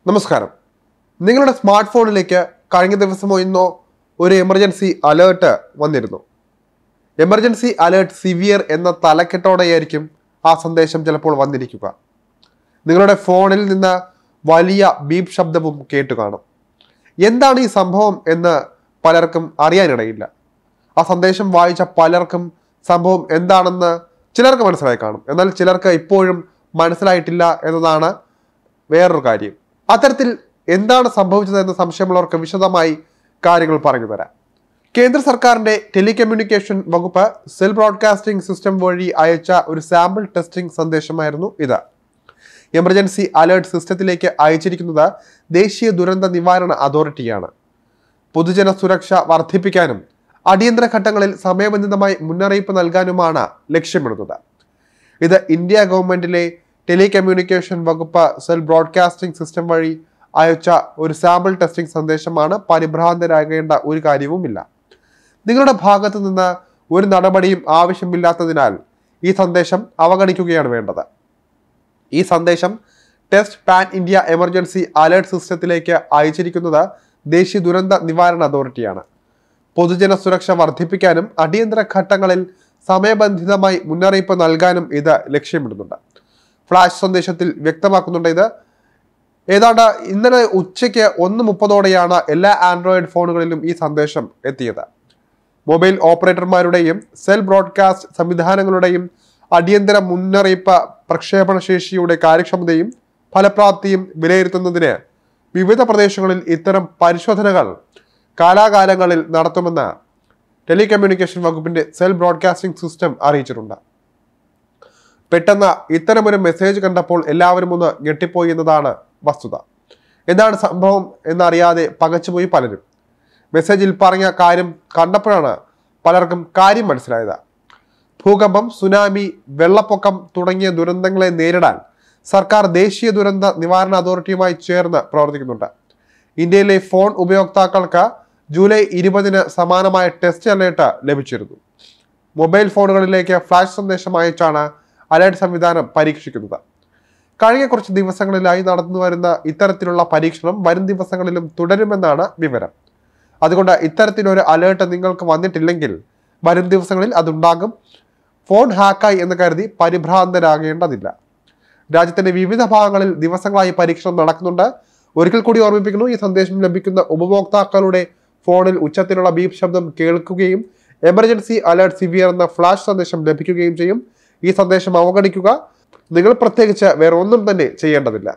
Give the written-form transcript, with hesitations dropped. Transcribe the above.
നമസ്കാരം. നിങ്ങളുടെ സ്മാർട്ട് ഫോണിലേക്ക് കഴിഞ്ഞ ദിവസമോ ഇന്നോ ഒരു എമർജൻസി അലേർട്ട് വന്നിരുന്നു. എമർജൻസി അലേർട്ട് സിവിയർ എന്ന തലക്കെട്ടോടെയായിരിക്കും ആ സന്ദേശം ചിലപ്പോൾ വന്നിരിക്കുക. നിങ്ങളുടെ ഫോണിൽ നിന്ന് വലിയ ബീപ് ശബ്ദവും കേട്ടു കാണും. എന്താണ് ഈ സംഭവം എന്ന് പലർക്കും അറിയാനിടയില്ല. ആ സന്ദേശം വായിച്ച പലർക്കും സംഭവം എന്താണെന്ന് ചിലർക്ക് മനസ്സിലായി കാണും. എന്നാൽ ചിലർക്ക് ഇപ്പോഴും മനസ്സിലായിട്ടില്ല എന്നതാണ് വേറൊരു കാര്യം. അത്തരത്തിൽ എന്താണ് സംഭവിച്ചതെന്ന് സംശയമുള്ളവർക്ക് വിശദമായി കാര്യങ്ങൾ പറഞ്ഞു തരാം. കേന്ദ്ര സർക്കാരിന്റെ ടെലികമ്മ്യൂണിക്കേഷൻ വകുപ്പ് സെൽ ബ്രോഡ്കാസ്റ്റിംഗ് സിസ്റ്റം വഴി അയച്ച ഒരു സാമ്പിൾ ടെസ്റ്റിംഗ് സന്ദേശമായിരുന്നു ഇത്. എമർജൻസി അലേർട്ട് സിസ്റ്റത്തിലേക്ക് അയച്ചിരിക്കുന്നത് ദേശീയ ദുരന്ത നിവാരണ അതോറിറ്റിയാണ്. പൊതുജന സുരക്ഷ വർദ്ധിപ്പിക്കാനും അടിയന്തര ഘട്ടങ്ങളിൽ സമയബന്ധിതമായി മുന്നറിയിപ്പ് നൽകാനുമാണ് ലക്ഷ്യമിടുന്നത്. ഇത് ഇന്ത്യ ഗവൺമെന്റിലെ ടെലികമ്മ്യൂണിക്കേഷൻ വകുപ്പ് സെൽ ബ്രോഡ്കാസ്റ്റിംഗ് സിസ്റ്റം വഴി അയച്ച ഒരു സാമ്പിൾ ടെസ്റ്റിംഗ് സന്ദേശമാണ്. പരിഭ്രാന്തരാകേണ്ട ഒരു കാര്യവുമില്ല. നിങ്ങളുടെ ഭാഗത്തു നിന്ന് ഒരു നടപടിയും ആവശ്യമില്ലാത്തതിനാൽ ഈ സന്ദേശം അവഗണിക്കുകയാണ് വേണ്ടത്. ഈ സന്ദേശം test pan India emergency alert സിസ്റ്റത്തിലേക്ക് അയച്ചിരിക്കുന്നത് ദേശീയ ദുരന്ത നിവാരണ അതോറിറ്റിയാണ്. പൊതുജന സുരക്ഷ വർദ്ധിപ്പിക്കാനും അടിയന്തര ഘട്ടങ്ങളിൽ സമയബന്ധിതമായി മുന്നറിയിപ്പ് നൽകാനും ഇത് ലക്ഷ്യമിടുന്നുണ്ട്. ഫ്ലാഷ് സന്ദേശത്തിൽ വ്യക്തമാക്കുന്നുണ്ട്. ഇത് ഏതാണ്ട് ഇന്നലെ ഉച്ചയ്ക്ക് 1:30 എല്ലാ ആൻഡ്രോയിഡ് ഫോണുകളിലും ഈ സന്ദേശം എത്തിയത്. മൊബൈൽ ഓപ്പറേറ്റർമാരുടെയും സെൽ ബ്രോഡ്കാസ്റ്റ് സംവിധാനങ്ങളുടെയും അടിയന്തര മുന്നറിയിപ്പ് പ്രക്ഷേപണ ശേഷിയുടെ കാര്യക്ഷമതയും ഫലപ്രാപ്തിയും വിലയിരുത്തുന്നതിന് വിവിധ പ്രദേശങ്ങളിൽ ഇത്തരം പരിശോധനകൾ കാലാകാലങ്ങളിൽ നടത്തുമെന്ന് ടെലികമ്മ്യൂണിക്കേഷൻ വകുപ്പിന്റെ സെൽ ബ്രോഡ്കാസ്റ്റിംഗ് സിസ്റ്റം അറിയിച്ചിട്ടുണ്ട്. പെട്ടെന്ന് ഇത്തരമൊരു മെസ്സേജ് കണ്ടപ്പോൾ എല്ലാവരും ഒന്ന് ഞെട്ടിപ്പോയി എന്നതാണ് വസ്തുത. എന്താണ് സംഭവം എന്നറിയാതെ പകച്ചുപോയി പലരും. മെസ്സേജിൽ പറഞ്ഞ കാര്യം കണ്ടപ്പോഴാണ് പലർക്കും കാര്യം മനസ്സിലായത്. ഭൂകമ്പം, സുനാമി, വെള്ളപ്പൊക്കം തുടങ്ങിയ ദുരന്തങ്ങളെ നേരിടാൻ സർക്കാർ ദേശീയ ദുരന്ത നിവാരണ അതോറിറ്റിയുമായി ചേർന്ന് പ്രവർത്തിക്കുന്നുണ്ട്. ഇന്ത്യയിലെ ഫോൺ ഉപയോക്താക്കൾക്ക് ജൂലൈ 20 സമാനമായ ടെസ്റ്റ് അലേർട്ട് ലഭിച്ചിരുന്നു. മൊബൈൽ ഫോണുകളിലേക്ക് ഫ്ലാഷ് സന്ദേശം അയച്ചാണ് അലേർട്ട് സംവിധാനം പരീക്ഷിക്കുന്നത്. കഴിഞ്ഞ കുറച്ച് ദിവസങ്ങളിലായി നടന്നു വരുന്ന ഇത്തരത്തിലുള്ള പരീക്ഷണം വരും ദിവസങ്ങളിലും തുടരുമെന്നാണ് വിവരം. അതുകൊണ്ട് ഇത്തരത്തിലൊരു അലേർട്ട് നിങ്ങൾക്ക് വന്നിട്ടില്ലെങ്കിൽ വരും ദിവസങ്ങളിൽ അതുണ്ടാകും. ഫോൺ ഹാക്കായി എന്ന് കരുതി പരിഭ്രാന്തരാകേണ്ടതില്ല. രാജ്യത്തിന്റെ വിവിധ ഭാഗങ്ങളിൽ ദിവസങ്ങളായി പരീക്ഷണം നടക്കുന്നുണ്ട്. ഒരിക്കൽ കൂടി ഓർമ്മിപ്പിക്കുന്നു, ഈ സന്ദേശം ലഭിക്കുന്ന ഉപഭോക്താക്കളുടെ ഫോണിൽ ഉച്ചത്തിലുള്ള ബീപ് ശബ്ദം കേൾക്കുകയും എമർജൻസി അലേർട്ട് സിവിയർ എന്ന ഫ്ലാഷ് സന്ദേശം ലഭിക്കുകയും ചെയ്യും. ഈ സന്ദേശം അവഗണിക്കുക. നിങ്ങൾ പ്രത്യേകിച്ച് വേറെ ഒന്നും തന്നെ ചെയ്യേണ്ടതില്ല.